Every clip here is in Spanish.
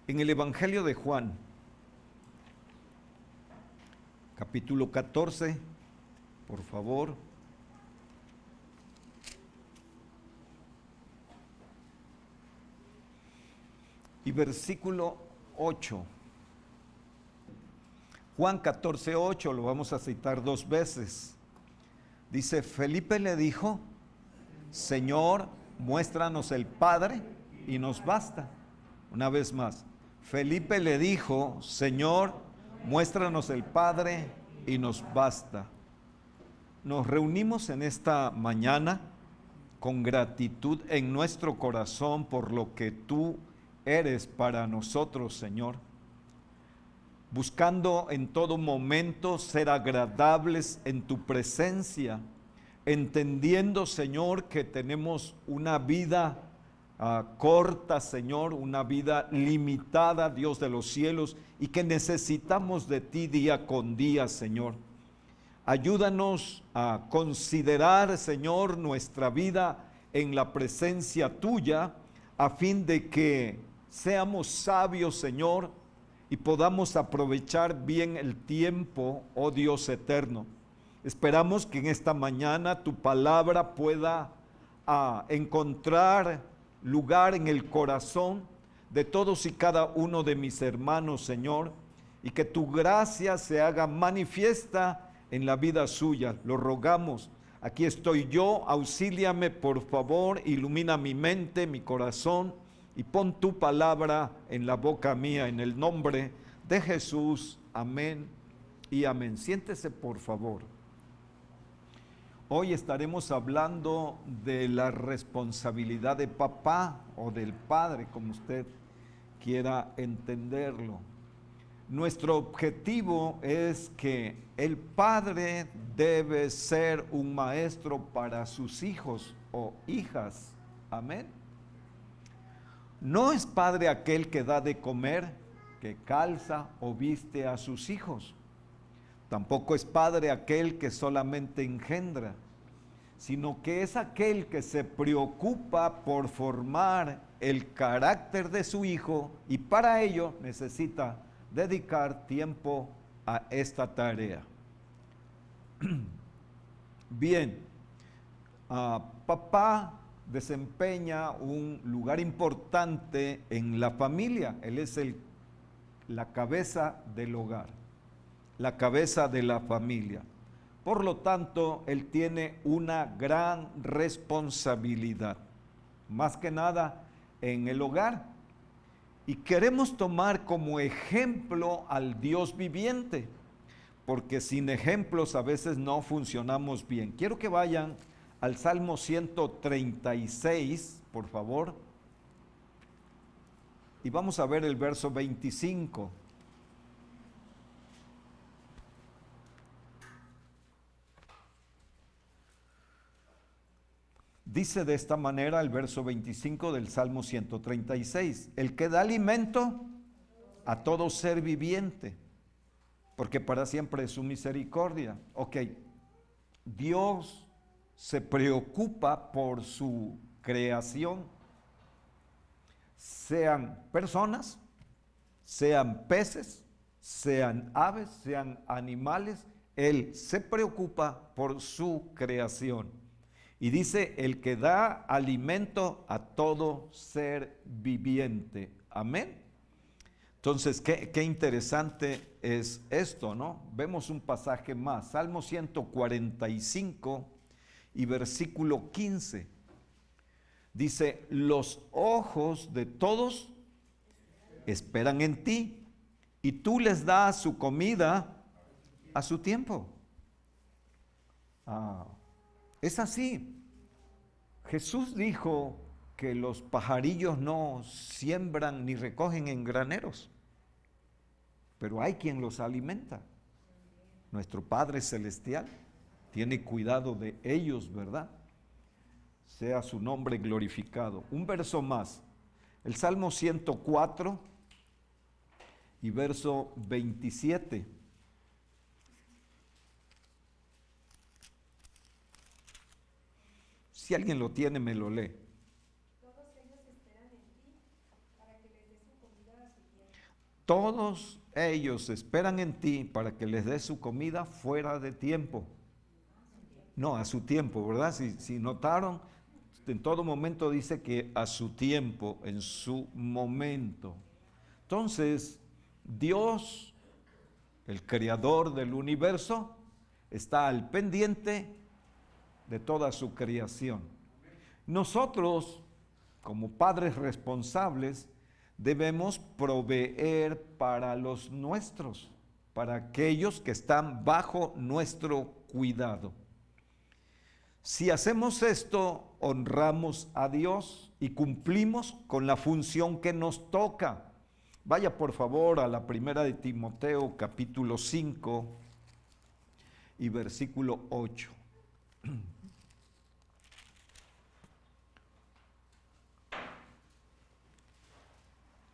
En el Evangelio de Juan, capítulo 14, por favor. Y versículo 8. Juan 14, 8, lo vamos a citar dos veces. Dice, Felipe le dijo, Señor, muéstranos el Padre y nos basta. Una vez más, Felipe le dijo, Señor, muéstranos el Padre y nos basta. Nos reunimos en esta mañana con gratitud en nuestro corazón por lo que tú eres para nosotros, Señor. Buscando en todo momento ser agradables en tu presencia, entendiendo, Señor, que tenemos una vida corta, Señor, una vida limitada, Dios de los cielos, y que necesitamos de ti día con día, Señor. Ayúdanos a considerar, Señor, nuestra vida en la presencia tuya, a fin de que seamos sabios, Señor, y podamos aprovechar bien el tiempo, oh Dios eterno. Esperamos que en esta mañana tu palabra pueda encontrar lugar en el corazón de todos y cada uno de mis hermanos, Señor, y que tu gracia se haga manifiesta en la vida suya. Lo rogamos. Aquí estoy yo, auxíliame por favor, ilumina mi mente, mi corazón, y pon tu palabra en la boca mía, en el nombre de Jesús. Amén y amén. Siéntese por favor. Hoy estaremos hablando de la responsabilidad de papá o del padre, como usted quiera entenderlo. Nuestro objetivo es que el padre debe ser un maestro para sus hijos o hijas. Amén. No es padre aquel que da de comer, que calza o viste a sus hijos. Tampoco es padre aquel que solamente engendra, sino que es aquel que se preocupa por formar el carácter de su hijo y para ello necesita dedicar tiempo a esta tarea. Bien, papá desempeña un lugar importante en la familia. Él es la cabeza del hogar, la cabeza de la familia. Por lo tanto, él tiene una gran responsabilidad, más que nada en el hogar. Y queremos tomar como ejemplo al Dios viviente, porque sin ejemplos a veces no funcionamos bien. Quiero que vayan al Salmo 136, por favor, y vamos a ver el verso 25. Dice de esta manera el verso 25 del Salmo 136, el que da alimento a todo ser viviente, porque para siempre es su misericordia. Ok, Dios se preocupa por su creación, sean personas, sean peces, sean aves, sean animales, Él se preocupa por su creación. Y dice, el que da alimento a todo ser viviente. Amén. Entonces, qué interesante es esto, ¿no? Vemos un pasaje más, Salmo 145 y versículo 15. Dice, los ojos de todos esperan en ti, y tú les das su comida a su tiempo. Es así. Jesús dijo que los pajarillos no siembran ni recogen en graneros, pero hay quien los alimenta. Nuestro Padre Celestial tiene cuidado de ellos, ¿verdad? Sea su nombre glorificado. Un verso más, el Salmo 104 y verso 27. Si alguien lo tiene, me lo lee. Todos ellos esperan en ti para que les des su comida a su tiempo. todos ellos esperan en ti para que les des su comida fuera de tiempo. No, a su tiempo, ¿verdad? Si notaron, en todo momento dice que a su tiempo, en su momento. Entonces, Dios, el creador del universo, está al pendiente de toda su creación. Nosotros, como padres responsables, debemos proveer para los nuestros, para aquellos que están bajo nuestro cuidado. Si hacemos esto, honramos a Dios y cumplimos con la función que nos toca. Vaya por favor a la primera de Timoteo, capítulo 5 y versículo 8.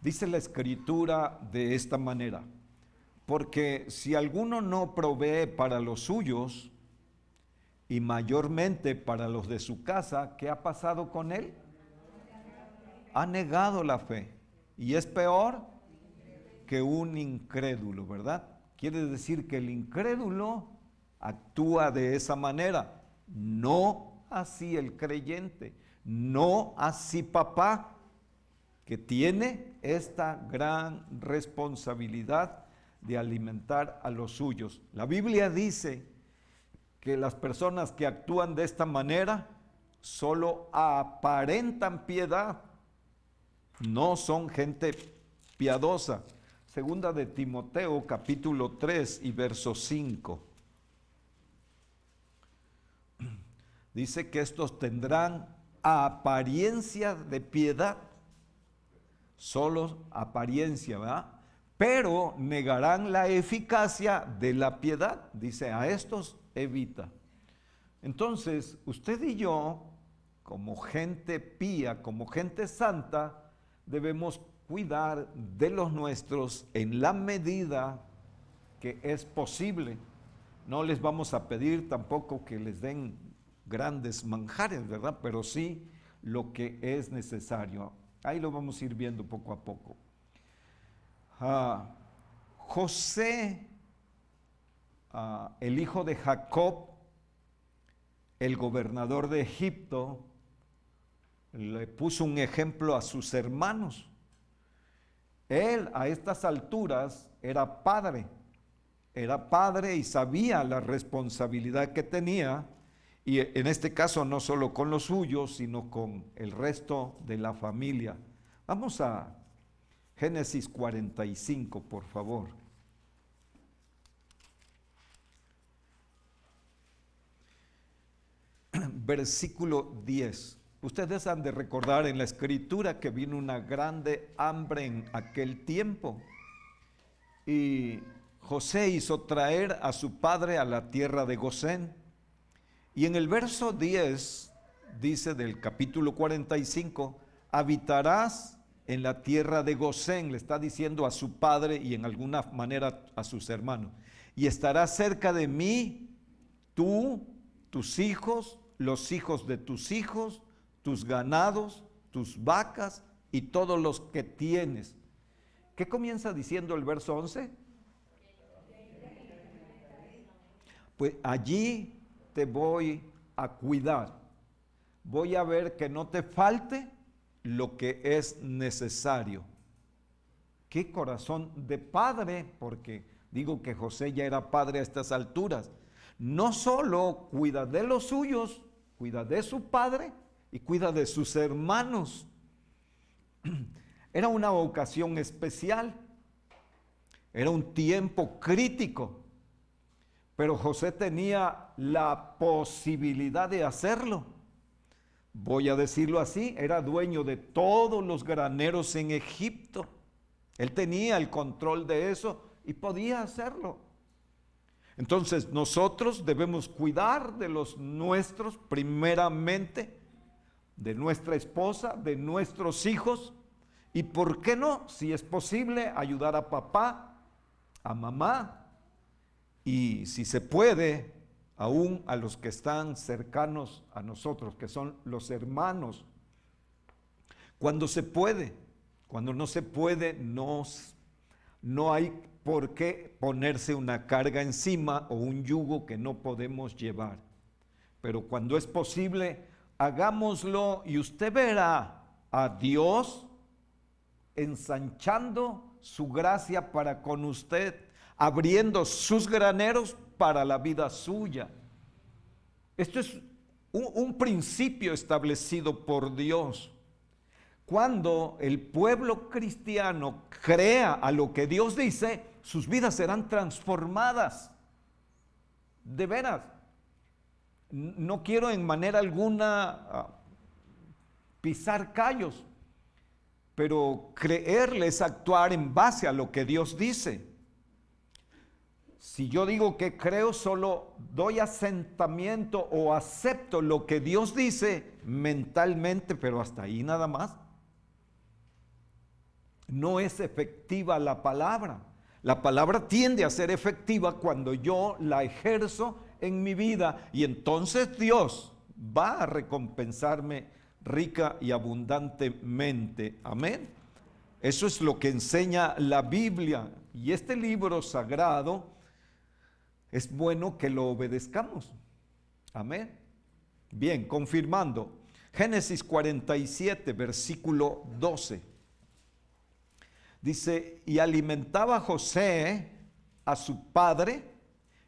Dice la Escritura de esta manera: porque si alguno no provee para los suyos, y mayormente para los de su casa, ¿qué ha pasado con él? Ha negado la fe, y es peor que un incrédulo, ¿verdad? Quiere decir que el incrédulo actúa de esa manera, no así el creyente, no así papá, que tiene esta gran responsabilidad de alimentar a los suyos. La Biblia dice que las personas que actúan de esta manera solo aparentan piedad, no son gente piadosa. Segunda de Timoteo, capítulo 3 y verso 5. Dice que estos tendrán apariencia de piedad, solo apariencia, ¿verdad? Pero negarán la eficacia de la piedad. Dice, a estos evita. Entonces, usted y yo, como gente pía, como gente santa, debemos cuidar de los nuestros en la medida que es posible. No les vamos a pedir tampoco que les den grandes manjares, ¿verdad? Pero sí lo que es necesario. Ahí lo vamos a ir viendo poco a poco. José, el hijo de Jacob, el gobernador de Egipto, le puso un ejemplo a sus hermanos. Él a estas alturas era padre y sabía la responsabilidad que tenía, y en este caso no solo con los suyos, sino con el resto de la familia. Vamos a Génesis 45, por favor. Versículo 10. Ustedes han de recordar en la Escritura que vino una grande hambre en aquel tiempo, y José hizo traer a su padre a la tierra de Gosén. Y en el verso 10 dice del capítulo 45, habitarás en la tierra de Gosén, le está diciendo a su padre y en alguna manera a sus hermanos, y estarás cerca de mí, tú, tus hijos, los hijos de tus hijos, tus ganados, tus vacas y todos los que tienes. ¿Qué comienza diciendo el verso 11? Pues allí te voy a cuidar, voy a ver que no te falte lo que es necesario. Qué corazón de padre, porque digo que José ya era padre a estas alturas. No solo cuida de los suyos, cuida de su padre y cuida de sus hermanos. Era una ocasión especial, era un tiempo crítico, pero José tenía la posibilidad de hacerlo. Voy a decirlo así, era dueño de todos los graneros en Egipto. Él tenía el control de eso y podía hacerlo. Entonces nosotros debemos cuidar de los nuestros, primeramente, de nuestra esposa, de nuestros hijos, y por qué no, si es posible, ayudar a papá, a mamá, y si se puede, aún a los que están cercanos a nosotros, que son los hermanos. Cuando se puede, cuando no se puede, no no hay por qué ponerse una carga encima o un yugo que no podemos llevar. Pero cuando es posible, hagámoslo y usted verá a Dios ensanchando su gracia para con usted, abriendo sus graneros para la vida suya. Esto es un principio establecido por Dios. Cuando el pueblo cristiano crea a lo que Dios dice, sus vidas serán transformadas. De veras. No quiero en manera alguna pisar callos, pero creerle es actuar en base a lo que Dios dice. Si yo digo que creo, solo doy asentamiento o acepto lo que Dios dice mentalmente, pero hasta ahí nada más. No es efectiva la palabra. La palabra tiende a ser efectiva cuando yo la ejerzo en mi vida, y entonces Dios va a recompensarme rica y abundantemente. Amén. Eso es lo que enseña la Biblia, y este libro sagrado es bueno que lo obedezcamos. Amén. Bien, confirmando. Génesis 47, versículo 12. Dice, y alimentaba José a su padre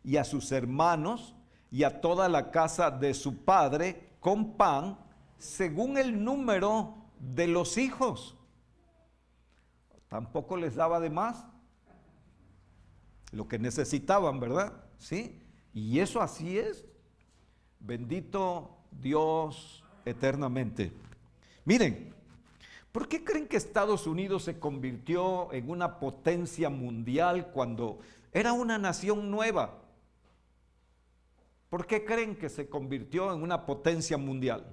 y a sus hermanos y a toda la casa de su padre con pan según el número de los hijos. Tampoco les daba de más lo que necesitaban, ¿verdad? ¿Sí? Y eso así es. Bendito Dios eternamente. Miren, ¿por qué creen que Estados Unidos se convirtió en una potencia mundial cuando era una nación nueva? ¿Por qué creen que se convirtió en una potencia mundial?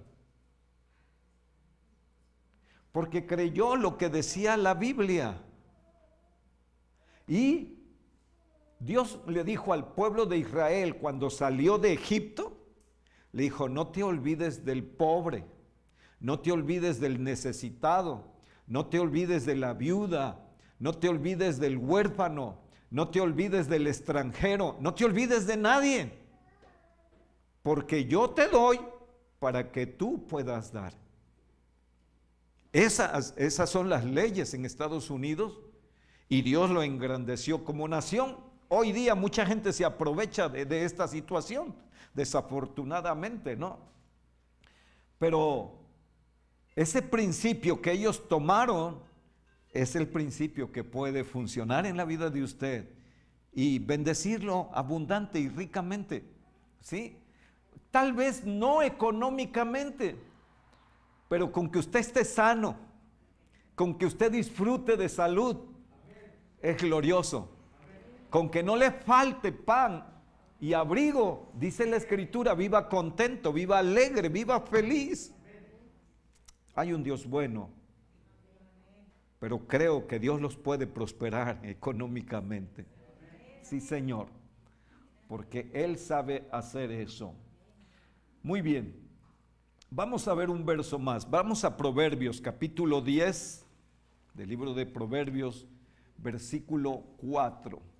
Porque creyó lo que decía la Biblia. Y Dios le dijo al pueblo de Israel cuando salió de Egipto, le dijo, no te olvides del pobre, no te olvides del necesitado, no te olvides de la viuda, no te olvides del huérfano, no te olvides del extranjero, no te olvides de nadie, porque yo te doy para que tú puedas dar. Esas son las leyes en Estados Unidos, y Dios lo engrandeció como nación. Hoy día mucha gente se aprovecha de esta situación, desafortunadamente, ¿no? Pero ese principio que ellos tomaron es el principio que puede funcionar en la vida de usted y bendecirlo abundante y ricamente, ¿sí? Tal vez no económicamente, pero con que usted esté sano, con que usted disfrute de salud, es glorioso. Con que no le falte pan y abrigo, dice la Escritura, viva contento, viva alegre, viva feliz. Hay un Dios bueno, pero creo que Dios los puede prosperar económicamente. Sí, Señor, porque Él sabe hacer eso. Muy bien, vamos a ver un verso más. Vamos a Proverbios, capítulo 10, del libro de Proverbios, versículo 4.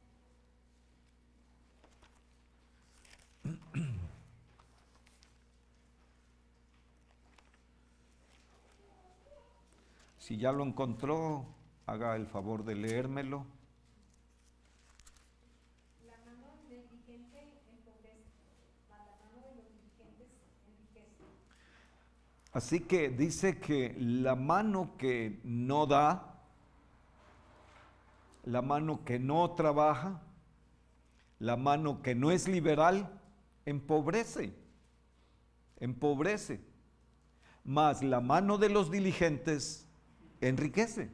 Si ya lo encontró, haga el favor de leérmelo. La mano del diligente empobrece, mas la mano de los diligentes enriquece. Así que dice que la mano que no da, la mano que no trabaja, la mano que no es liberal, empobrece, mas la mano de los diligentes enriquece.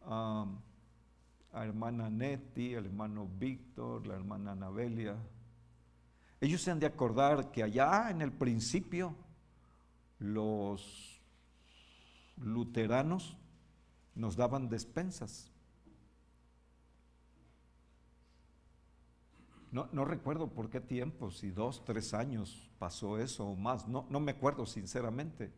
A hermana Neti, al hermano Víctor, la hermana Anabelia, ellos se han de acordar que allá en el principio los luteranos nos daban despensas. No recuerdo por qué tiempo, si 2, 3 años pasó eso o más, no me acuerdo sinceramente.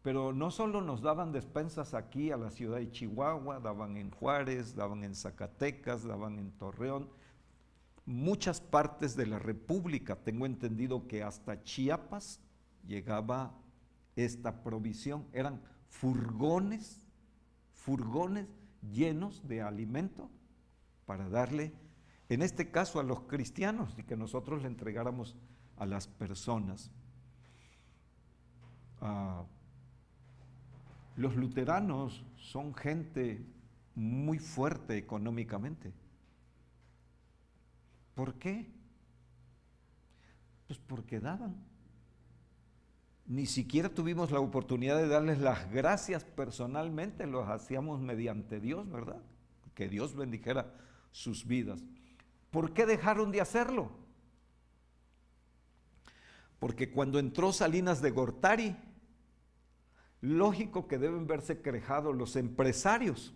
Pero no solo nos daban despensas aquí a la ciudad de Chihuahua, daban en Juárez, daban en Zacatecas, daban en Torreón, muchas partes de la República. Tengo entendido que hasta Chiapas llegaba esta provisión. Eran furgones llenos de alimento para darle, en este caso a los cristianos, y que nosotros le entregáramos a las personas. Los luteranos son gente muy fuerte económicamente. ¿Por qué? Pues porque daban. Ni siquiera tuvimos la oportunidad de darles las gracias personalmente, los hacíamos mediante Dios, ¿verdad? Que Dios bendijera sus vidas. ¿Por qué dejaron de hacerlo? Porque cuando entró Salinas de Gortari, lógico que deben verse quejados los empresarios.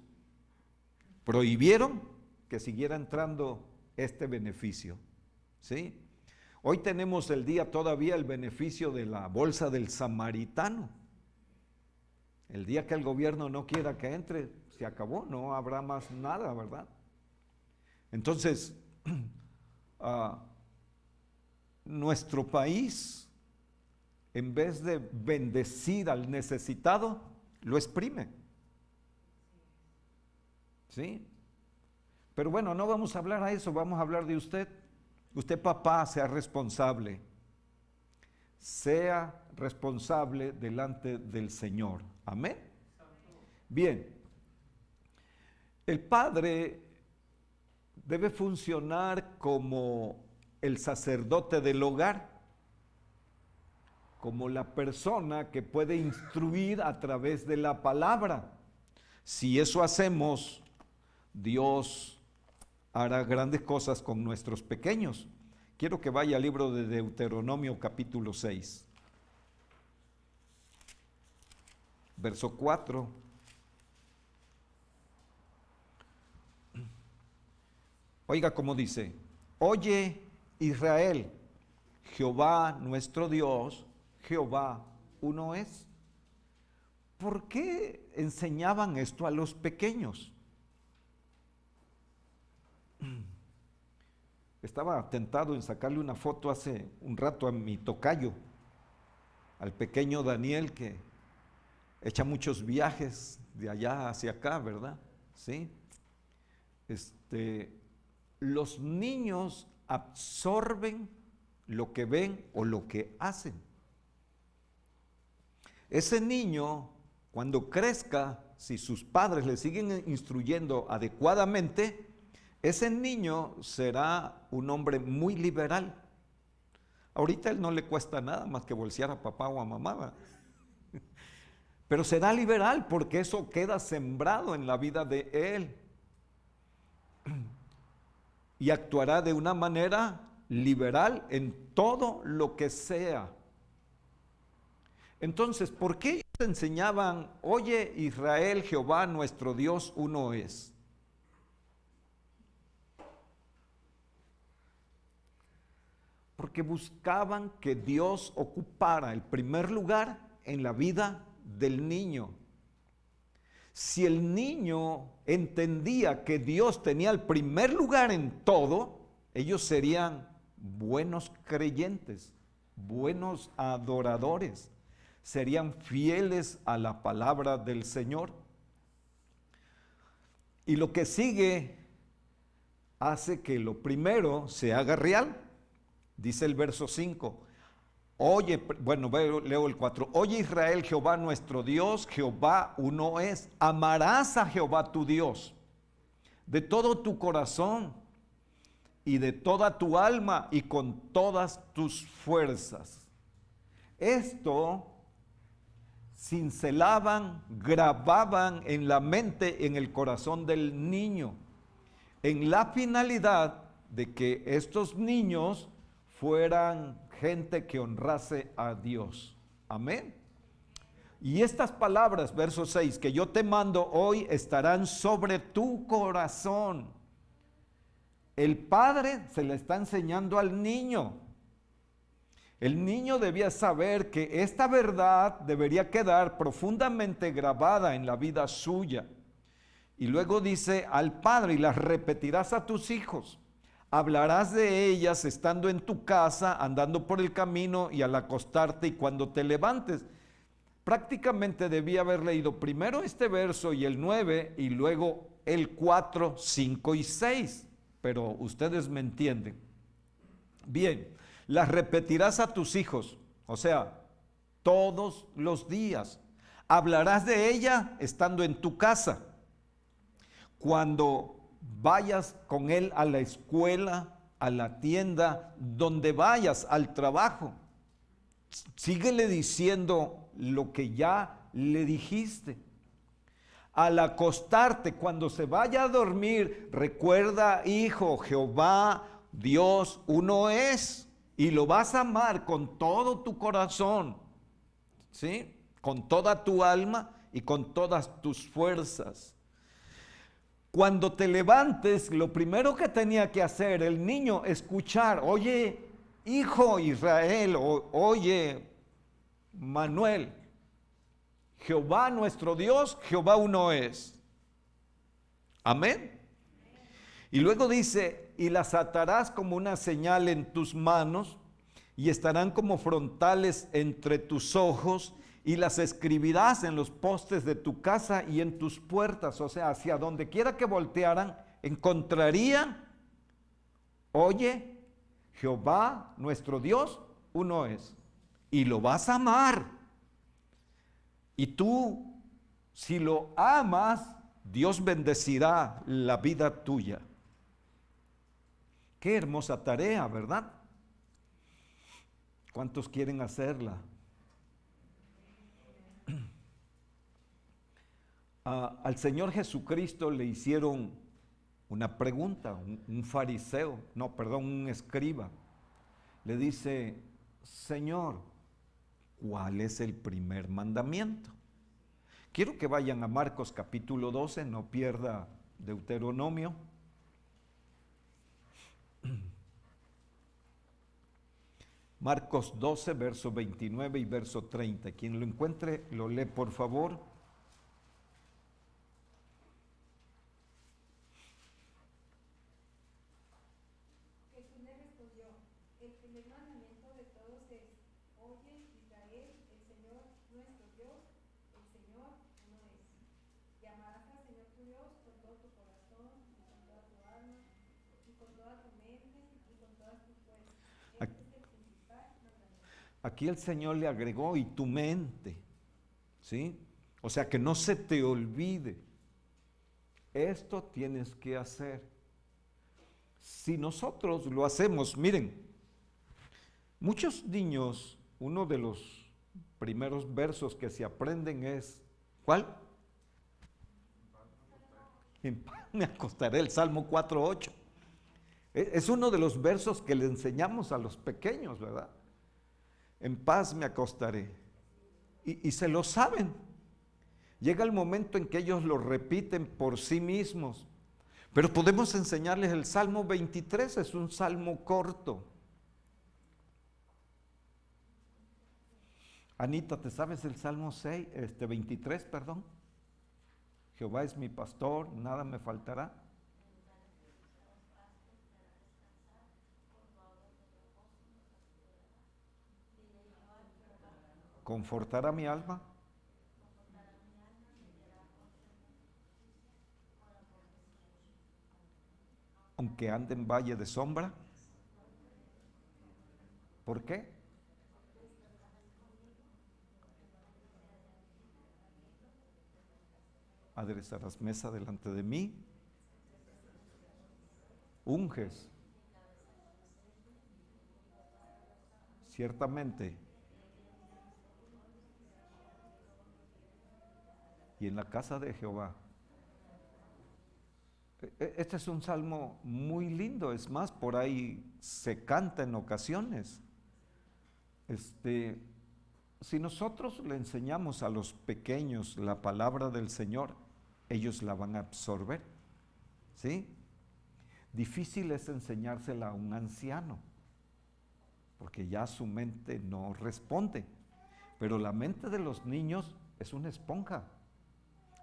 Prohibieron que siguiera entrando este beneficio, ¿sí? Hoy tenemos el día todavía el beneficio de la bolsa del samaritano. El día que el gobierno no quiera que entre, se acabó, no habrá más nada, ¿verdad? Entonces, nuestro país, en vez de bendecir al necesitado, lo exprime. ¿Sí? Pero bueno, no vamos a hablar a eso, vamos a hablar de usted. Usted, papá, sea responsable. Sea responsable delante del Señor. Amén. Bien. El padre debe funcionar como el sacerdote del hogar, como la persona que puede instruir a través de la palabra. Si eso hacemos, Dios hará grandes cosas con nuestros pequeños. Quiero que vaya al libro de Deuteronomio capítulo 6, verso 4. Oiga cómo dice: oye Israel, Jehová nuestro Dios, Jehová uno es. ¿Por qué enseñaban esto a los pequeños? Estaba tentado en sacarle una foto hace un rato a mi tocayo, al pequeño Daniel, que echa muchos viajes de allá hacia acá, ¿verdad? Sí. Los niños absorben lo que ven o lo que hacen. Ese niño, cuando crezca, si sus padres le siguen instruyendo adecuadamente, ese niño será un hombre muy liberal. Ahorita a él no le cuesta nada más que bolsear a papá o a mamá, ¿verdad? Pero será liberal porque eso queda sembrado en la vida de él. Y actuará de una manera liberal en todo lo que sea. Entonces, ¿por qué ellos enseñaban, oye Israel, Jehová nuestro Dios uno es? Porque buscaban que Dios ocupara el primer lugar en la vida del niño. Si el niño entendía que Dios tenía el primer lugar en todo, ellos serían buenos creyentes, buenos adoradores, serían fieles a la palabra del Señor. Y lo que sigue hace que lo primero se haga real. Dice el verso 5, oye, bueno, leo el 4, oye Israel, Jehová nuestro Dios, Jehová uno es. Amarás a Jehová tu Dios de todo tu corazón y de toda tu alma y con todas tus fuerzas. Esto cincelaban, grababan en la mente, en el corazón del niño, en la finalidad de que estos niños fueran gente que honrase a Dios. Amén. Y estas palabras, verso 6, que yo te mando hoy estarán sobre tu corazón. El padre se le está enseñando al niño. El niño debía saber que esta verdad debería quedar profundamente grabada en la vida suya. Y luego dice al padre, y las repetirás a tus hijos. Hablarás de ellas estando en tu casa, andando por el camino y al acostarte y cuando te levantes. Prácticamente debía haber leído primero este verso y el 9 y luego el 4, 5 y 6. Pero ustedes me entienden. Bien, las repetirás a tus hijos, o sea, todos los días. Hablarás de ella estando en tu casa. Cuando vayas con él a la escuela, a la tienda, donde vayas, al trabajo, síguele diciendo lo que ya le dijiste. Al acostarte, cuando se vaya a dormir, recuerda, hijo, Jehová, Dios, uno es, y lo vas a amar con todo tu corazón, ¿sí? Con toda tu alma y con todas tus fuerzas. Cuando te levantes, lo primero que tenía que hacer el niño, escuchar, oye, hijo Israel, oye, Manuel, Jehová nuestro Dios, Jehová uno es. Amén. Y luego dice, y las atarás como una señal en tus manos, y estarán como frontales entre tus ojos, y las escribirás en los postes de tu casa y en tus puertas. O sea, hacia donde quiera que voltearan, encontrarían, oye, Jehová nuestro Dios, uno es. Y lo vas a amar. Y tú, si lo amas, Dios bendecirá la vida tuya. Qué hermosa tarea, ¿verdad? ¿Cuántos quieren hacerla? Al Señor Jesucristo le hicieron una pregunta, un escriba. Le dice, Señor, ¿cuál es el primer mandamiento? Quiero que vayan a Marcos capítulo 12, no pierda Deuteronomio. Marcos 12, verso 29 y verso 30. Quien lo encuentre, lo lee por favor. Jesús le respondió, el primer mandamiento de todos es, oye Israel, el Señor nuestro Dios, el Señor uno es. Y amarás al Señor tu Dios con todo tu corazón, y con toda tu alma, y con toda tu mente, y con todas tus fuerzas. Este es el principal mandamiento. Aquí el Señor le agregó, y tu mente, ¿sí? O sea, que no se te olvide. Esto tienes que hacer. Si nosotros lo hacemos, miren, muchos niños, uno de los primeros versos que se aprenden es, ¿cuál? En paz me acostaré, el Salmo 4:8. Es uno de los versos que le enseñamos a los pequeños, ¿verdad? En paz me acostaré. Y se lo saben. Llega el momento en que ellos lo repiten por sí mismos. Pero podemos enseñarles el Salmo 23, es un salmo corto. Anita, ¿te sabes el Salmo 23, perdón? Jehová es mi pastor, nada me faltará. Confortará mi alma. Aunque ande en valle de sombra. ¿Por qué? Aderezarás mesa delante de mí. Unges. Ciertamente. Y en la casa de Jehová. Este es un salmo muy lindo, es más, por ahí se canta en ocasiones. Si nosotros le enseñamos a los pequeños la palabra del Señor, ellos la van a absorber, ¿sí? Difícil es enseñársela a un anciano, porque ya su mente no responde. Pero la mente de los niños es una esponja.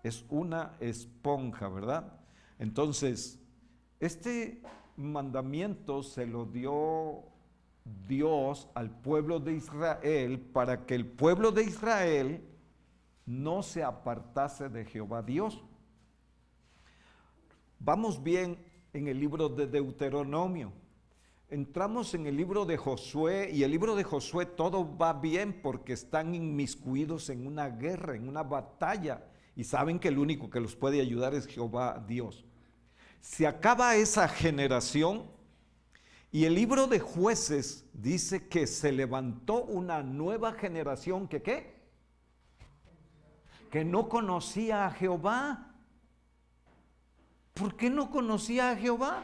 Es una esponja, ¿verdad? Entonces, este mandamiento se lo dio Dios al pueblo de Israel para que el pueblo de Israel no se apartase de Jehová Dios. Vamos bien en el libro de Deuteronomio. Entramos en el libro de Josué y el libro de Josué todo va bien porque están inmiscuidos en una guerra, en una batalla y saben que el único que los puede ayudar es Jehová Dios. Se acaba esa generación y el libro de Jueces dice que se levantó una nueva generación que ¿qué? Que no conocía a Jehová. ¿Por qué no conocía a Jehová?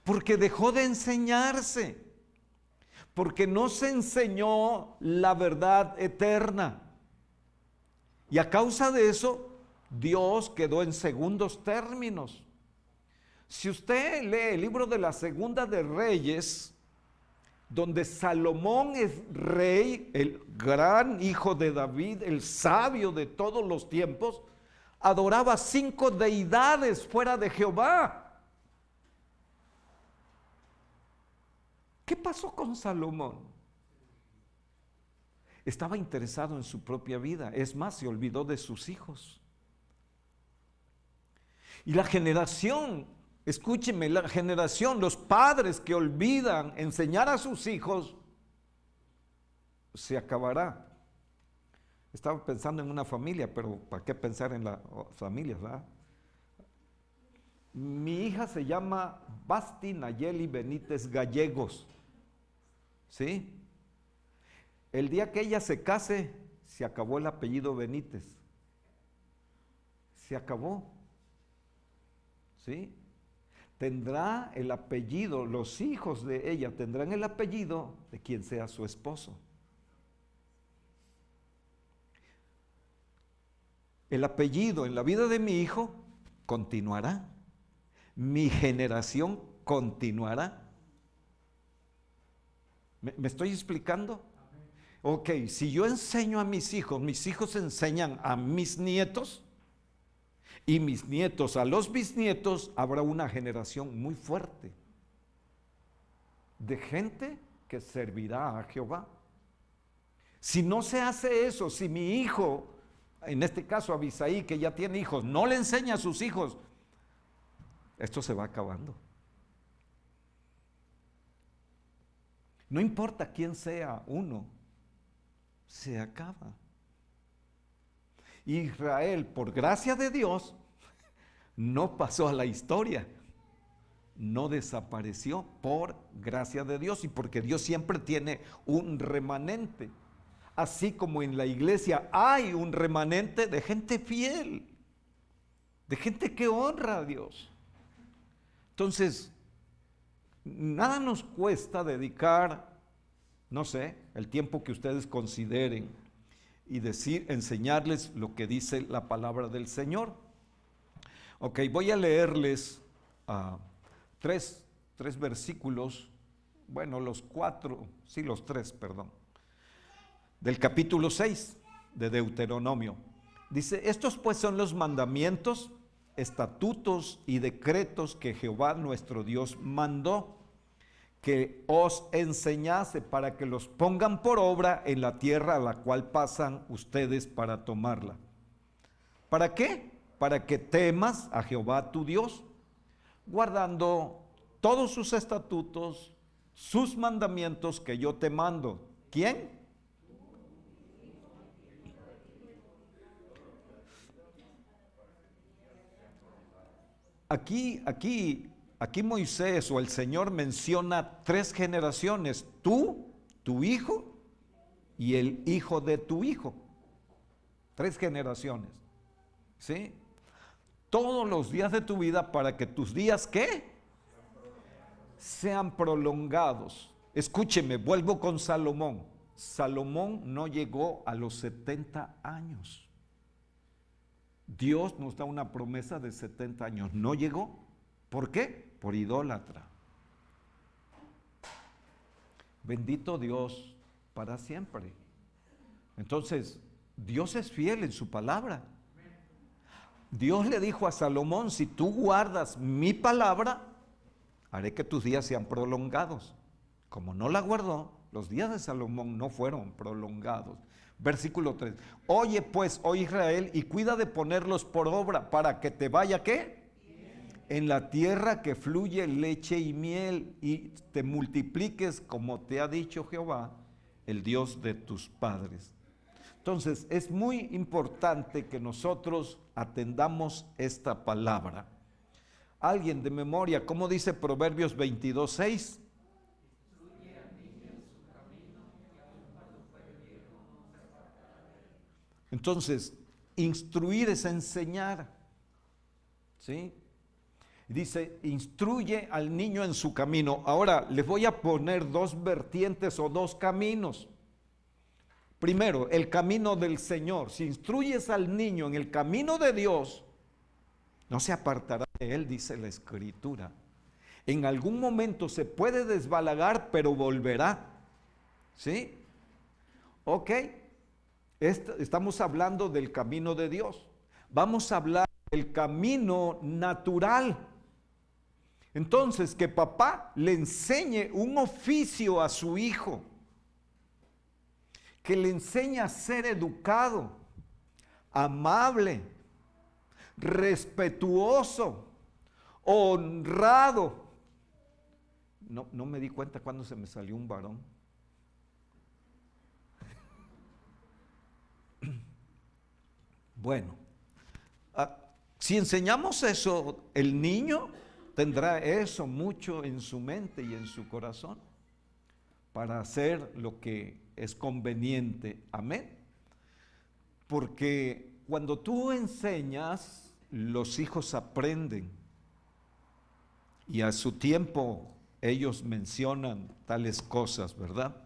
Porque dejó de enseñarse, porque no se enseñó la verdad eterna. Y a causa de eso, Dios quedó en segundos términos. Si usted lee el libro de la Segunda de Reyes, donde Salomón es rey, el gran hijo de David, el sabio de todos los tiempos, adoraba 5 deidades fuera de Jehová. ¿Qué pasó con Salomón? Estaba interesado en su propia vida, es más, se olvidó de sus hijos. Y la generación, escúcheme, la generación, los padres que olvidan enseñar a sus hijos, se acabará. Estaba pensando en una familia, pero ¿para qué pensar en la familia, verdad? Mi hija se llama Basti Nayeli Benítez Gallegos, ¿sí? El día que ella se case, se acabó el apellido Benítez. Se acabó, ¿sí? Tendrá el apellido, los hijos de ella tendrán el apellido de quien sea su esposo. El apellido en la vida de mi hijo continuará. Mi generación continuará. ¿Me estoy explicando? Ok, si yo enseño a mis hijos enseñan a mis nietos y mis nietos a los bisnietos, habrá una generación muy fuerte de gente que servirá a Jehová. Si no se hace eso, si mi hijo, en este caso Abisaí, que ya tiene hijos, no le enseña a sus hijos, esto se va acabando. No importa quién sea uno, se acaba. Israel, por gracia de Dios, no pasó a la historia, no desapareció por gracia de Dios y porque Dios siempre tiene un remanente. Así como en la iglesia hay un remanente de gente fiel, de gente que honra a Dios. Entonces, nada nos cuesta dedicar, no sé, el tiempo que ustedes consideren y enseñarles lo que dice la palabra del Señor. Ok, voy a leerles tres versículos, bueno, los tres, del capítulo 6 de Deuteronomio. Dice, estos pues son los mandamientos, estatutos y decretos que Jehová nuestro Dios mandó, que os enseñase para que los pongan por obra en la tierra a la cual pasan ustedes para tomarla. ¿Para qué? Para que temas a Jehová tu Dios, guardando todos sus estatutos, sus mandamientos que yo te mando. ¿Quién? Aquí Moisés o el Señor menciona 3 generaciones, tú, tu hijo y el hijo de tu hijo. 3 generaciones, ¿sí? Todos los días de tu vida para que tus días, ¿qué? Sean prolongados. Escúcheme, vuelvo con Salomón. Salomón no llegó a los 70 años. Dios nos da una promesa de 70 años. No llegó. ¿Por qué? Por idólatra. Bendito Dios para siempre. Entonces, Dios es fiel en su palabra. Dios le dijo a Salomón, si tú guardas mi palabra, haré que tus días sean prolongados. Como no la guardó, los días de Salomón no fueron prolongados. Versículo 3. Oye pues, oh Israel, y cuida de ponerlos por obra para que te vaya, ¿qué? En la tierra que fluye leche y miel, y te multipliques como te ha dicho Jehová, el Dios de tus padres. Entonces, es muy importante que nosotros atendamos esta palabra. Alguien de memoria, ¿cómo dice Proverbios 22:6? Entonces, instruir es enseñar, ¿sí? Dice, instruye al niño en su camino. Ahora, les voy a poner dos vertientes o dos caminos. Primero, el camino del Señor. Si instruyes al niño en el camino de Dios, no se apartará de él, dice la Escritura. En algún momento se puede desbalagar, pero volverá. ¿Sí? Ok. Estamos hablando del camino de Dios. Vamos a hablar del camino natural. Entonces, que papá le enseñe un oficio a su hijo, que le enseñe a ser educado, amable, respetuoso, honrado. No me di cuenta cuando se me salió un varón. Bueno, si enseñamos eso, el niño tendrá eso mucho en su mente y en su corazón para hacer lo que es conveniente. Amén. Porque cuando tú enseñas, los hijos aprenden y a su tiempo ellos mencionan tales cosas, ¿verdad?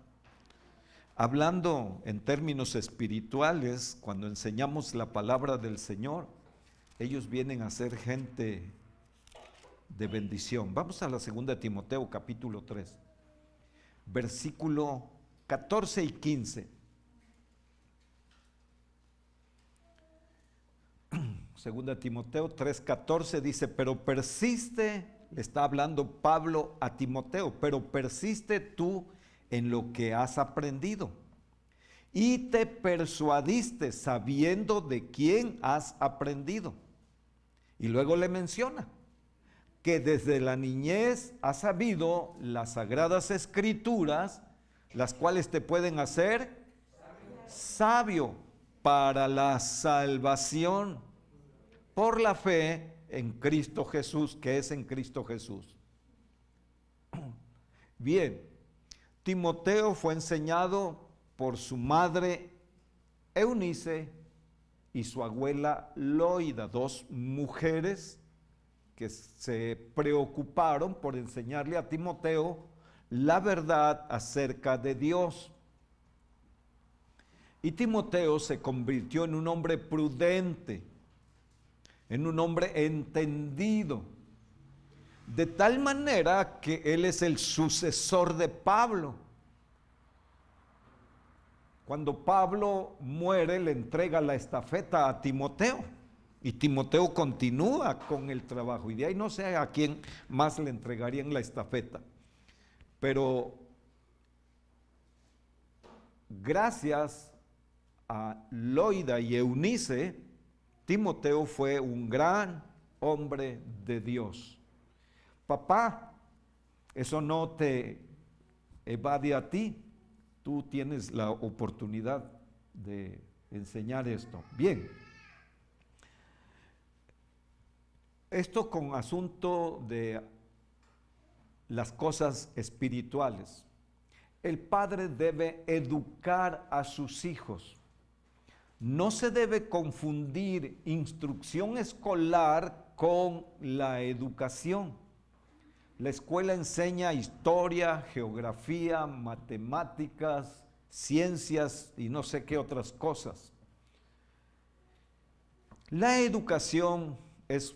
Hablando en términos espirituales, cuando enseñamos la palabra del Señor, ellos vienen a ser gente de bendición. Vamos a la segunda de Timoteo, capítulo 3, versículo 14 y 15. Segunda de Timoteo 3:14 dice, pero persiste, le está hablando Pablo a Timoteo, pero persiste tú en lo que has aprendido y te persuadiste sabiendo de quién has aprendido. Y luego le menciona que desde la niñez has sabido las sagradas escrituras, las cuales te pueden hacer sabio para la salvación por la fe en Cristo Jesús, que es en Cristo Jesús. Bien, Timoteo fue enseñado por su madre Eunice y su abuela Loida, dos mujeres que se preocuparon por enseñarle a Timoteo la verdad acerca de Dios. Y Timoteo se convirtió en un hombre prudente, en un hombre entendido, de tal manera que él es el sucesor de Pablo. Cuando Pablo muere, le entrega la estafeta a Timoteo y Timoteo continúa con el trabajo, y de ahí no sé a quién más le entregarían la estafeta, pero gracias a Loida y Eunice, Timoteo fue un gran hombre de Dios. Papá, eso no te evade a ti. Tú tienes la oportunidad de enseñar esto. Bien. Esto con asunto de las cosas espirituales. El padre debe educar a sus hijos. No se debe confundir instrucción escolar con la educación. La escuela enseña historia, geografía, matemáticas, ciencias y no sé qué otras cosas. La educación es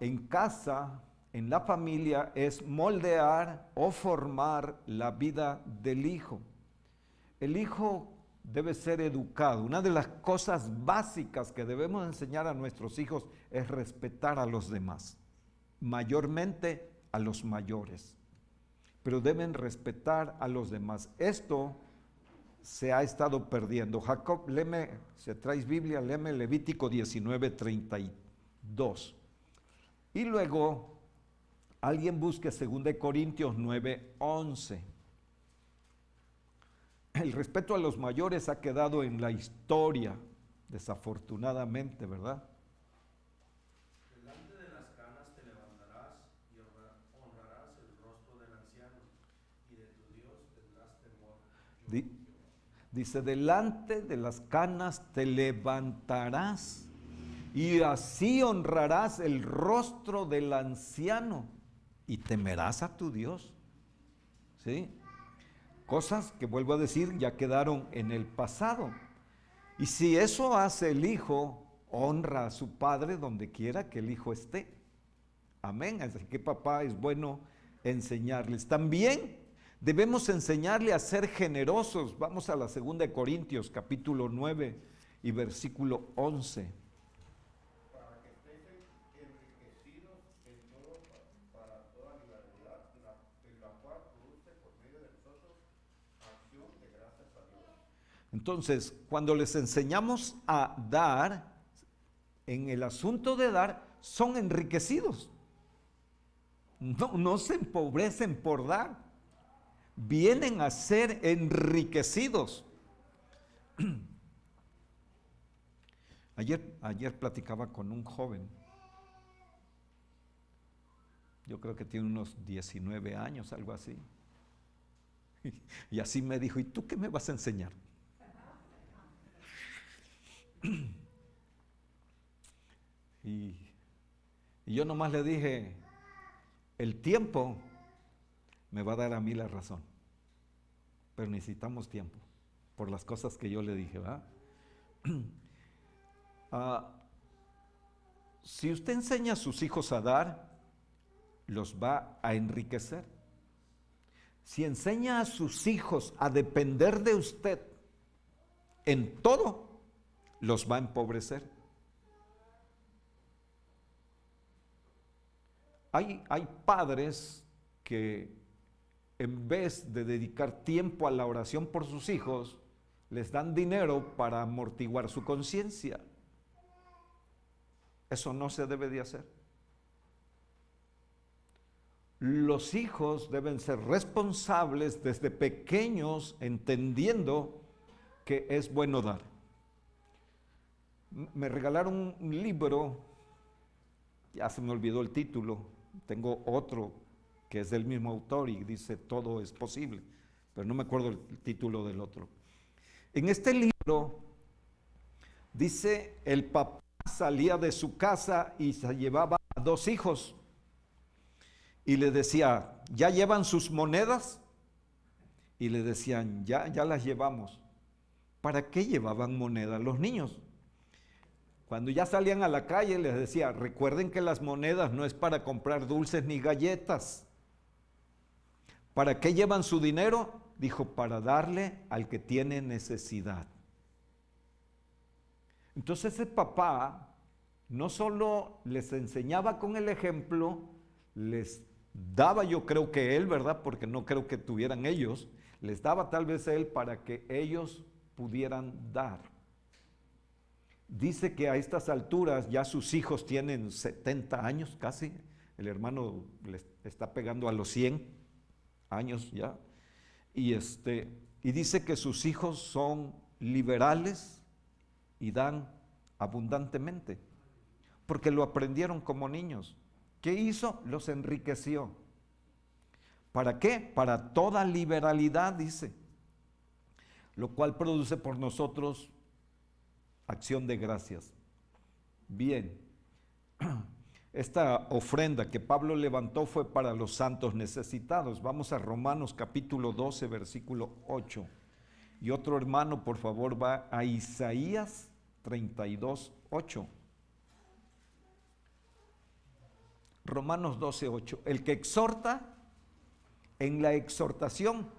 en casa, en la familia es moldear o formar la vida del hijo. El hijo debe ser educado. Una de las cosas básicas que debemos enseñar a nuestros hijos es respetar a los demás, mayormente a los mayores, pero deben respetar a los demás. Esto se ha estado perdiendo. Jacob, léeme, si traes Biblia, léeme Levítico 19:32. Y luego alguien busque 2 Corintios 9:11. El respeto a los mayores ha quedado en la historia, desafortunadamente, ¿verdad? Delante de las canas te levantarás y honrarás el rostro del anciano, y de tu Dios tendrás temor. Dice, delante de las canas te levantarás y así honrarás el rostro del anciano y temerás a tu Dios. ¿Sí? Cosas que, vuelvo a decir, ya quedaron en el pasado. Y si eso hace el hijo, honra a su padre donde quiera que el hijo esté. Amén. Así que papá, es bueno enseñarles. También debemos enseñarle a ser generosos. Vamos a la 2 Corintios, capítulo 9 y versículo 11. Para que estéis enriquecidos en todo para toda liberalidad, la cual produce por medio de nosotros acción de gracias a Dios. Entonces, cuando les enseñamos a dar, en el asunto de dar, son enriquecidos. No se empobrecen por dar. Vienen a ser enriquecidos. Ayer platicaba con un joven. Yo creo que tiene unos 19 años, algo así. Y así me dijo, ¿y tú qué me vas a enseñar? Y yo nomás le dije, el tiempo me va a dar a mí la razón, pero necesitamos tiempo, por las cosas que yo le dije, ¿verdad? Si usted enseña a sus hijos a dar, los va a enriquecer. Si enseña a sus hijos a depender de usted en todo, los va a empobrecer. Hay padres que en vez de dedicar tiempo a la oración por sus hijos, les dan dinero para amortiguar su conciencia. Eso no se debe de hacer. Los hijos deben ser responsables desde pequeños, entendiendo que es bueno dar. Me regalaron un libro, ya se me olvidó el título, tengo otro que es del mismo autor y dice todo es posible, pero no me acuerdo el título del otro. En este libro dice, el papá salía de su casa y se llevaba a 2 hijos y le decía, ¿ya llevan sus monedas? Y le decían, ya las llevamos. ¿Para qué llevaban monedas los niños? Cuando ya salían a la calle les decía, recuerden que las monedas no es para comprar dulces ni galletas. ¿Para qué llevan su dinero? Dijo, para darle al que tiene necesidad. Entonces el papá no solo les enseñaba con el ejemplo, les daba, yo creo que él, ¿verdad? Porque no creo que tuvieran ellos, les daba tal vez él para que ellos pudieran dar. Dice que a estas alturas ya sus hijos tienen 70 años casi, el hermano les está pegando a los 100 años ya, y dice que sus hijos son liberales y dan abundantemente, porque lo aprendieron como niños. ¿Qué hizo? Los enriqueció. ¿Para qué? Para toda liberalidad, dice, lo cual produce por nosotros acción de gracias. Bien, esta ofrenda que Pablo levantó fue para los santos necesitados. Vamos a Romanos capítulo 12, versículo 8. Y otro hermano, por favor, va a Isaías 32, 8. Romanos 12:8. El que exhorta en la exhortación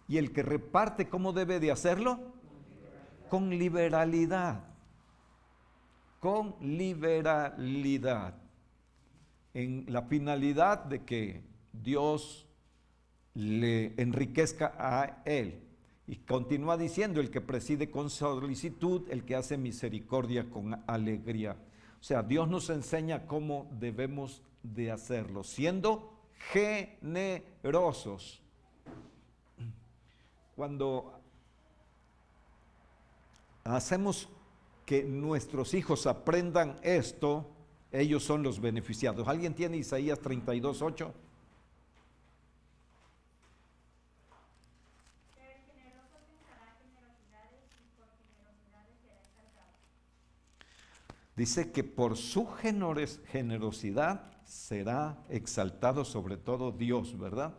y el que reparte, ¿cómo debe de hacerlo? Con liberalidad. Con liberalidad. En la finalidad de que Dios le enriquezca a él. Y continúa diciendo, el que preside con solicitud, el que hace misericordia con alegría. O sea, Dios nos enseña cómo debemos de hacerlo, siendo generosos. Cuando hacemos que nuestros hijos aprendan esto, ellos son los beneficiados. ¿Alguien tiene Isaías 32:8? Dice que por su generosidad será exaltado sobre todo Dios, ¿verdad?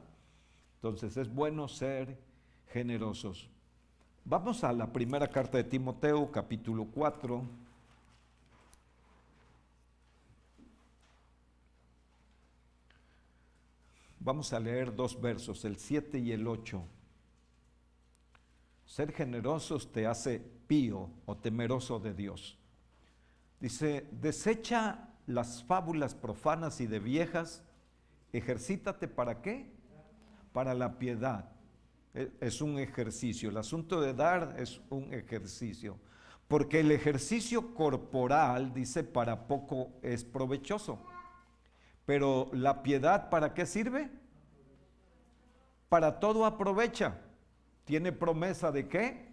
Entonces es bueno ser generosos. Vamos a la primera carta de Timoteo, capítulo 4. Vamos a leer 2 versos, el 7 y el 8. Ser generosos te hace pío o temeroso de Dios. Dice, desecha las fábulas profanas y de viejas, ejercítate ¿para qué? Para la piedad. Es un ejercicio, el asunto de dar es un ejercicio, porque el ejercicio corporal, dice, para poco es provechoso, pero la piedad ¿para qué sirve? Para todo aprovecha. ¿Tiene promesa de qué?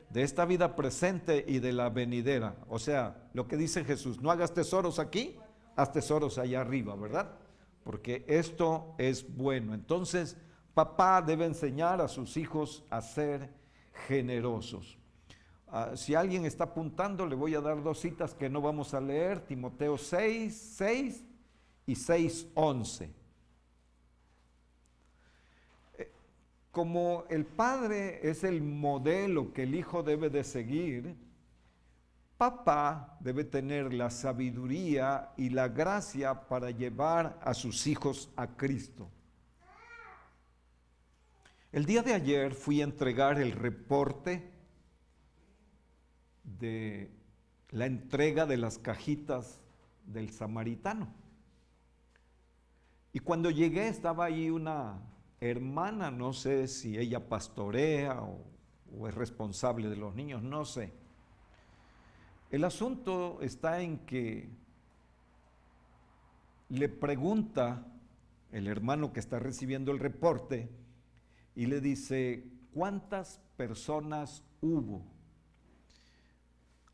De esta vida presente y de la venidera. O sea, lo que dice Jesús, no hagas tesoros aquí, haz tesoros allá arriba, ¿verdad? Porque esto es bueno. Entonces, papá debe enseñar a sus hijos a ser generosos. Si alguien está apuntando, le voy a dar 2 citas que no vamos a leer, Timoteo 6:6 y 6:11. Como el padre es el modelo que el hijo debe de seguir, papá debe tener la sabiduría y la gracia para llevar a sus hijos a Cristo. El día de ayer fui a entregar el reporte de la entrega de las cajitas del samaritano. Y cuando llegué estaba ahí una hermana, no sé si ella pastorea o es responsable de los niños, no sé. El asunto está en que le pregunta el hermano que está recibiendo el reporte y le dice, ¿cuántas personas hubo?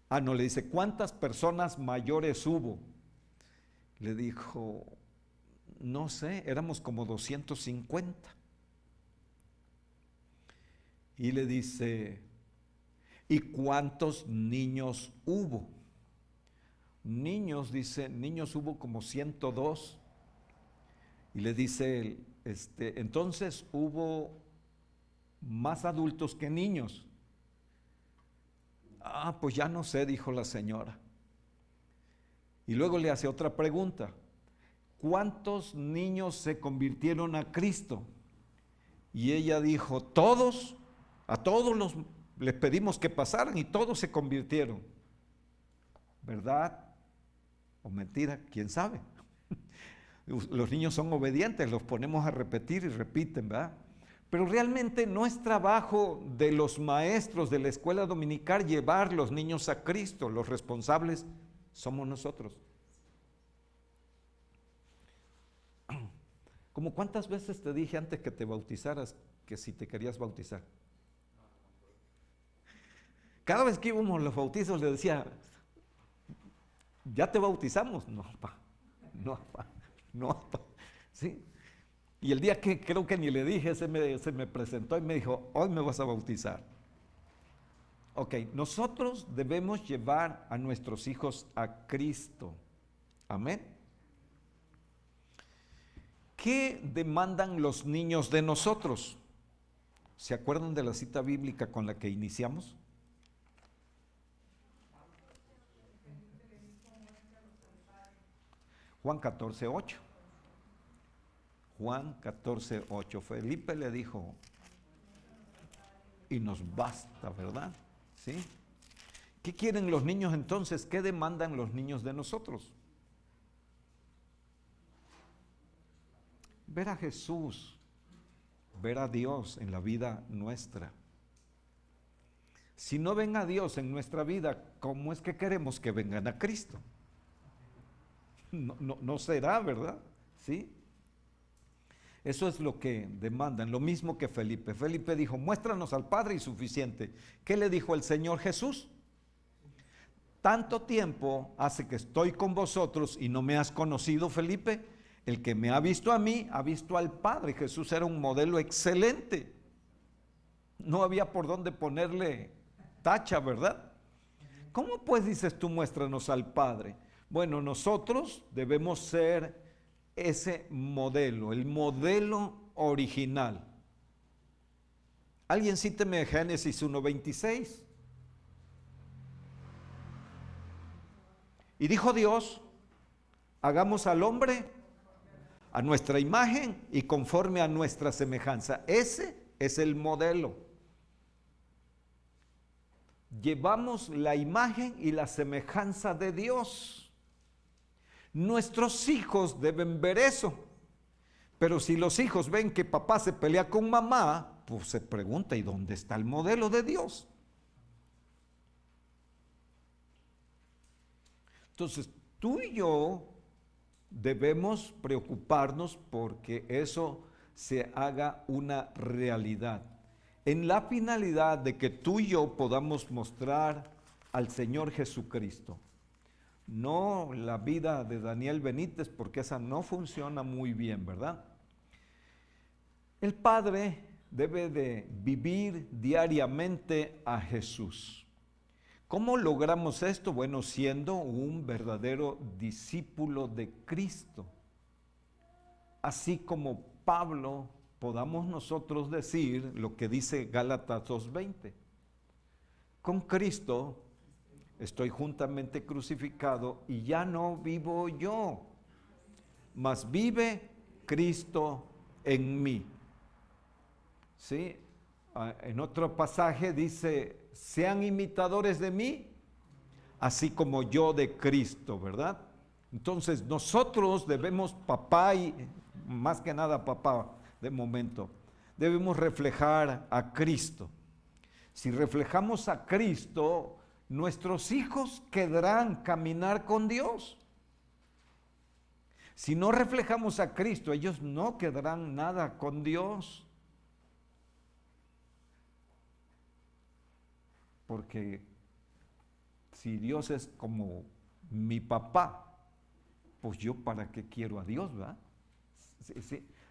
No, le dice, ¿cuántas personas mayores hubo? Le dijo, no sé, éramos como 250. Y le dice, ¿y cuántos niños hubo? Niños, dice, niños hubo como 102. Y le dice, entonces hubo más adultos que niños. Pues ya no sé, dijo la señora. Y luego le hace otra pregunta. ¿Cuántos niños se convirtieron a Cristo? Y ella dijo, todos, a todos les pedimos que pasaran y todos se convirtieron. ¿Verdad o mentira? ¿Quién sabe? Los niños son obedientes, los ponemos a repetir y repiten, ¿verdad? Pero realmente no es trabajo de los maestros de la escuela dominical llevar los niños a Cristo. Los responsables somos nosotros. ¿Cómo cuántas veces te dije antes que te bautizaras que si te querías bautizar? Cada vez que íbamos a los bautizos le decía, ¿ya te bautizamos? No, papá, no, papá, no, papá. ¿Sí? Y el día que creo que ni le dije, se me presentó y me dijo, hoy me vas a bautizar. Ok, nosotros debemos llevar a nuestros hijos a Cristo. Amén. ¿Qué demandan los niños de nosotros? ¿Se acuerdan de la cita bíblica con la que iniciamos? Juan 14:8. Juan 14:8. Felipe le dijo, y nos basta, ¿verdad? ¿Sí? ¿Qué quieren los niños entonces? ¿Qué demandan los niños de nosotros? Ver a Jesús, ver a Dios en la vida nuestra. Si no ven a Dios en nuestra vida, ¿cómo es que queremos que vengan a Cristo? No será, ¿verdad? ¿Sí? Eso es lo que demandan, lo mismo que Felipe. Felipe dijo, muéstranos al Padre y suficiente. ¿Qué le dijo el Señor Jesús? Tanto tiempo hace que estoy con vosotros y no me has conocido, Felipe. El que me ha visto a mí, ha visto al Padre. Jesús era un modelo excelente. No había por dónde ponerle tacha, ¿verdad? ¿Cómo pues dices tú, muéstranos al Padre? Bueno, nosotros debemos ser ese modelo, el modelo original. Alguien cíteme Génesis 1:26. Y dijo Dios, hagamos al hombre a nuestra imagen y conforme a nuestra semejanza. Ese es el modelo. Llevamos la imagen y la semejanza de Dios. Nuestros hijos deben ver eso. Pero si los hijos ven que papá se pelea con mamá, pues se pregunta, ¿y dónde está el modelo de Dios? Entonces, tú y yo debemos preocuparnos porque eso se haga una realidad, en la finalidad de que tú y yo podamos mostrar al Señor Jesucristo. No la vida de Daniel Benítez, porque esa no funciona muy bien, ¿verdad? El Padre debe de vivir diariamente a Jesús. ¿Cómo logramos esto? Bueno, siendo un verdadero discípulo de Cristo. Así como Pablo, podamos nosotros decir lo que dice Gálatas 2:20. Con Cristo estoy juntamente crucificado y ya no vivo yo, mas vive Cristo en mí. ¿Sí? En otro pasaje dice, sean imitadores de mí, así como yo de Cristo, ¿verdad? Entonces nosotros debemos, papá y más que nada papá de momento, debemos reflejar a Cristo. Si reflejamos a Cristo, nuestros hijos querrán caminar con Dios. Si no reflejamos a Cristo, ellos no quedarán nada con Dios. Porque si Dios es como mi papá, pues yo para qué quiero a Dios, ¿verdad?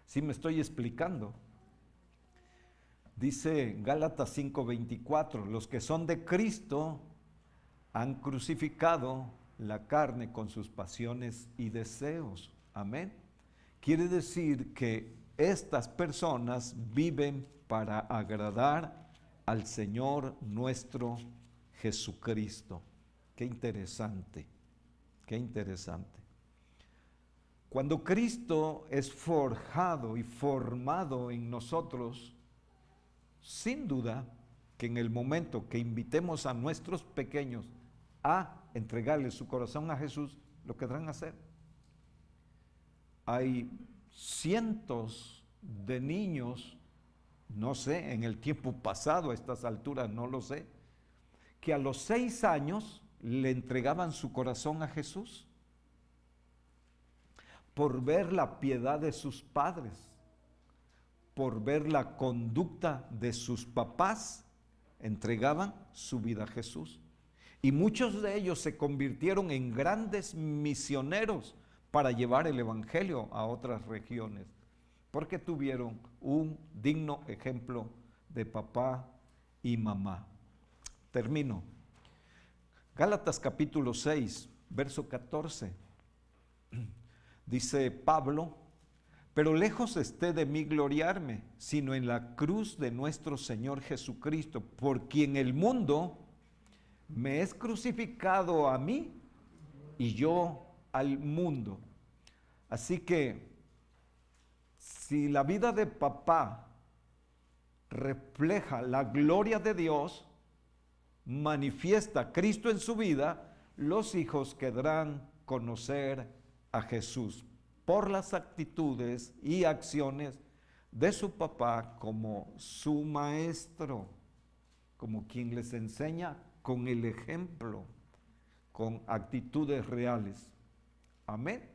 Sí me estoy explicando. Dice Gálatas 5:24, los que son de Cristo han crucificado la carne con sus pasiones y deseos. Amén. Quiere decir que estas personas viven para agradar al Señor nuestro Jesucristo. Qué interesante, qué interesante. Cuando Cristo es forjado y formado en nosotros, sin duda que en el momento que invitemos a nuestros pequeños a entregarle su corazón a Jesús, lo querrán hacer. Hay cientos de niños, no sé, en el tiempo pasado, a estas alturas no lo sé, que a los 6 años le entregaban su corazón a Jesús por ver la piedad de sus padres, por ver la conducta de sus papás, entregaban su vida a Jesús. Y muchos de ellos se convirtieron en grandes misioneros para llevar el evangelio a otras regiones, porque tuvieron un digno ejemplo de papá y mamá. Termino. Gálatas capítulo 6, verso 14. Dice Pablo, pero lejos esté de mí gloriarme, sino en la cruz de nuestro Señor Jesucristo, por quien el mundo me es crucificado a mí y yo al mundo. Así que, si la vida de papá refleja la gloria de Dios, manifiesta a Cristo en su vida, los hijos querrán conocer a Jesús por las actitudes y acciones de su papá como su maestro, como quien les enseña con el ejemplo, con actitudes reales. Amén.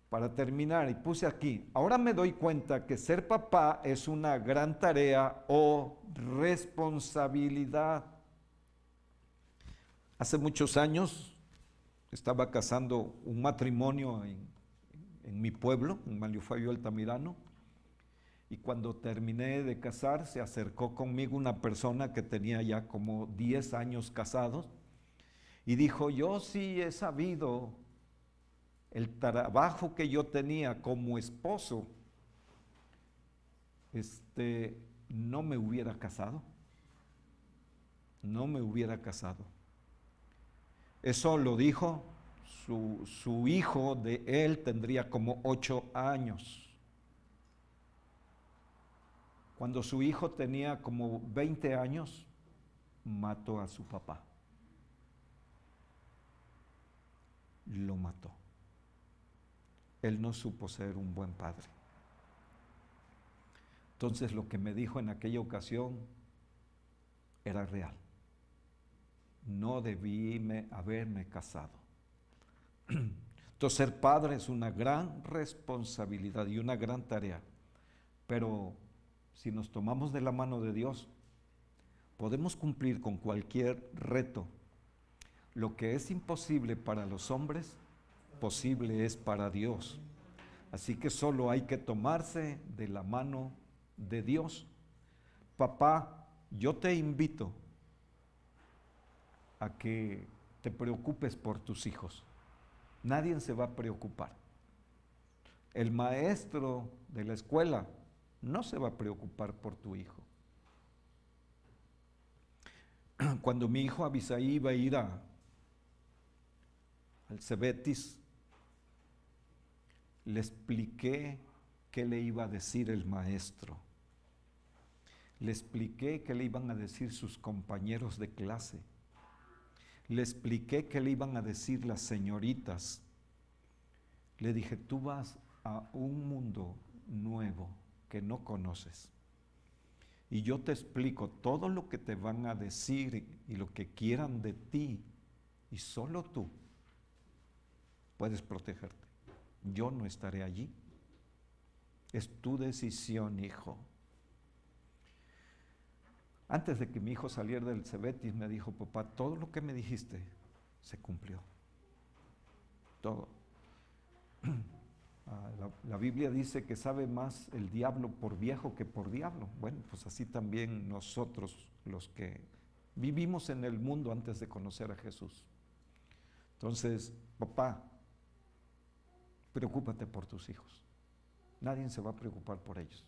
Para terminar, y puse aquí, ahora me doy cuenta que ser papá es una gran tarea o responsabilidad. Hace muchos años estaba casando un matrimonio en mi pueblo, en Manlio Fabio Altamirano, y cuando terminé de casar se acercó conmigo una persona que tenía ya como 10 años casados y dijo, yo sí he sabido el trabajo que yo tenía como esposo, no me hubiera casado. No me hubiera casado. Eso lo dijo su hijo de él, tendría como 8 años. Cuando su hijo tenía como 20 años, mató a su papá. Lo mató. Él no supo ser un buen padre. Entonces lo que me dijo en aquella ocasión era real. No debí haberme casado. Entonces ser padre es una gran responsabilidad y una gran tarea. Pero si nos tomamos de la mano de Dios, podemos cumplir con cualquier reto. Lo que es imposible para los hombres, posible es para Dios. Así que solo hay que tomarse de la mano de Dios. Papá, yo te invito a que te preocupes por tus hijos. Nadie se va a preocupar. El maestro de la escuela no se va a preocupar por tu hijo. Cuando mi hijo Abisaí iba a ir al Cebetis, le expliqué qué le iba a decir el maestro. Le expliqué qué le iban a decir sus compañeros de clase. Le expliqué qué le iban a decir las señoritas. Le dije, tú vas a un mundo nuevo que no conoces. Y yo te explico todo lo que te van a decir y lo que quieran de ti. Y solo tú puedes protegerte. Yo no estaré allí. Es tu decisión, hijo. Antes de que mi hijo saliera del Cebetis, me dijo, papá, todo lo que me dijiste se cumplió. Todo. La Biblia dice que sabe más el diablo por viejo que por diablo. Bueno, pues así también nosotros, los que vivimos en el mundo antes de conocer a Jesús. Entonces, papá, preocúpate por tus hijos. Nadie se va a preocupar por ellos.